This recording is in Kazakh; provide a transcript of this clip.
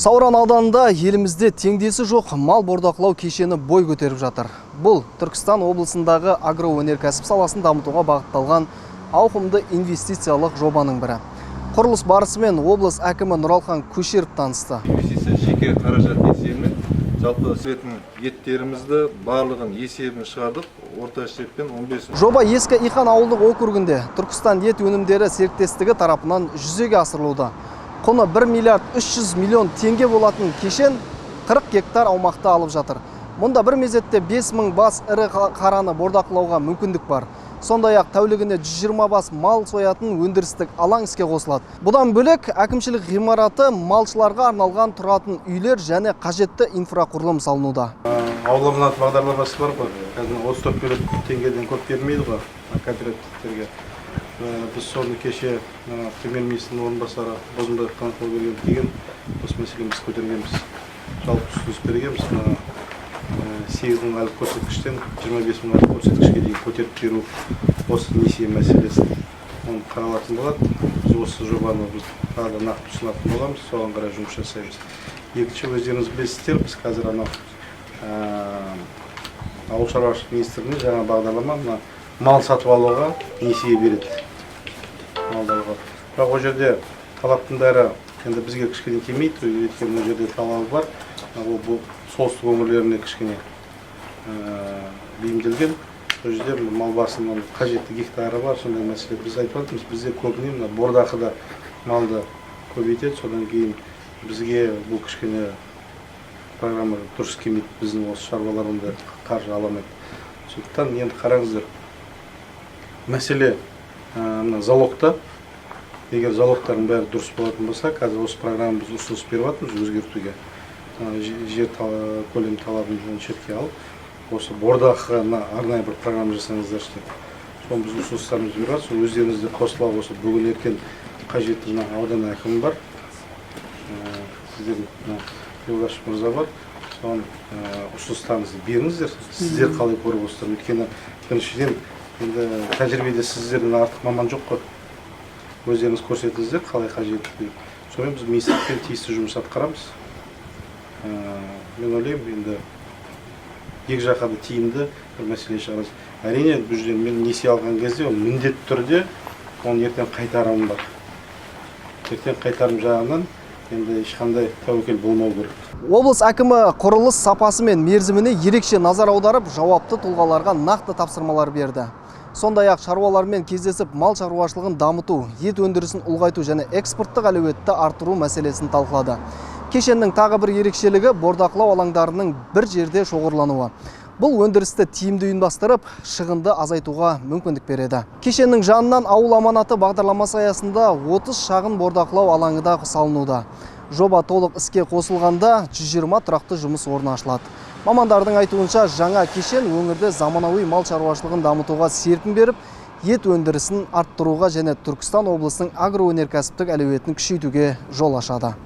Сауран ауданында елімізде теңдесі жоқ мал бордақылау кешені бой көтеріп жатыр. Бұл Түркістан облысындағы агроөнеркәсіп саласын дамытуға бағытталған ауқымды инвестициялық жобаның бірі. Құрылыс барысымен облыс әкімі Нұралхан Көшеров танысты. Инвестиция жеке қаражат есебімен жалпы сілетін еттерімізді барлығын есебін шығардық. Орта есеппен 15. Жоба Ескі Иқан ауылдық округінде Түркістан ет өнімдері серіктестігі тарапынан жүзеге асырылуда. Құны 1 миллиард 300 миллион теңге болатын кешен 40 гектар аумақты алып жатыр. Мұнда бір мезетте 5000 бас ірі қараны бордақылауға мүмкіндік бар. Сондай-ақ тәулігіне 120 бас мал соятын өндірістік алаң іске қосылады. Бұдан бөлек әкімшілік ғимараты, малшыларға арналған тұратын үйлер және қажетті инфрақұрылым салынуда. Ауылымнан бағдарламасы бар ғой. Қазір 34 миллион теңгеден көп бермейді ғой кооперативтерге. Біз соны кеше премьер-министрдің орынбасары Бозымбаевқа қол берген деген осы мәселені біз көтергенбіз. Жалпы ұсыныс бергенбіз. 8 айлық көрсеткіштен 25 айлық көрсеткішке дейін көтеріп беру осы несие мәселесі. Оны қаралатын болады. Біз осы жобаны тағы да нақты ұсынатын боламыз, соған қарай жұмыс жасаймыз. Екінші, өздеріңіз білесіздер, біз қазір ауыл шаруашылық министрлігіне жаңа бағдарлама мал сатып алуға несие береді. Бірақ ол жерде талаптың бәрі енді бізге кішкене келмейді, өйткені ол жерде талабы бар. Бұл солтүстік өңірлеріне кішкене бейімделген. Ол жерде мал басының қажетті гектары бар, сондай мәселе. Біз айтып жатырмыз, бізде көбіне бордақыда малды көбейтеді, содан кейін бізге бұл кішкене программа дұрыс келмейді, біздің осы шаруаларында қаржы аламайды. Сондықтан енді қараңыздар, мәселе залогта. Егер залогтардың бәрі дұрыс болатын болса, қазір осы программа біз ұсыныс беріп жатырмыз өзгертуге. Жер көлем талабын шетке алып, осы бордақыға арнайы бір программа жасаңыздар деп. Соны біз ұсыныстарымызды беріп жатырмыз. Өздеріңізде қосылып, осы бүгін ертең қажетті аудан әкімі бар. Сіздердің Елбаш мырза бар. Соны ұсыныстарыңызды беріңіздер. Сіздер қалай көріп отырсыздар? Өйткені біріншіден енді тәжірибеде сіздерден артық маман жоқ қой. Өздеріңіз көрсетіңіздер, қалай қажетті. Сонымен біз министрлікпен тиісті жұмыс атқарамыз. Мен ойлаймын, енді екі жаққа да тиімді бір мәселе шығарады. Әрине, бұл жерден мен несие алған кезде міндетті түрде оны ертең қайтарым бар. Ертең қайтарым жағынан енді ешқандай тәуекел болмау керек. Облыс әкімі құрылыс сапасы мен мерзіміне ерекше назар аударып, жауапты тұлғаларға нақты тапсырмалар берді. Сондай-ақ шаруалармен кездесіп, мал шаруашылығын дамыту, ет өндірісін ұлғайту және экспорттық әлеуетті артыру мәселесін талқылады. Кешеннің тағы бір ерекшелігі бордақылау алаңдарының бір жерде шоғырлануы. Бұл өндірісті тиімді ұйымдастырып, шығынды азайтуға мүмкіндік береді. Кешеннің жанынан ауыл аманаты бағдарламасы аясында 30 шағын бордақылау алаңы да салынуда. Жоба толық іске қосылғанда 120 тұрақты жұмыс орны ашылады. Мамандардың айтуынша жаңа кешен өңірде заманауи мал шаруашылығын дамытуға серпін беріп, ет өндірісін арттыруға және Түркістан облысының агроөнеркәсіптік әлеуетін күшейтуге жол ашады.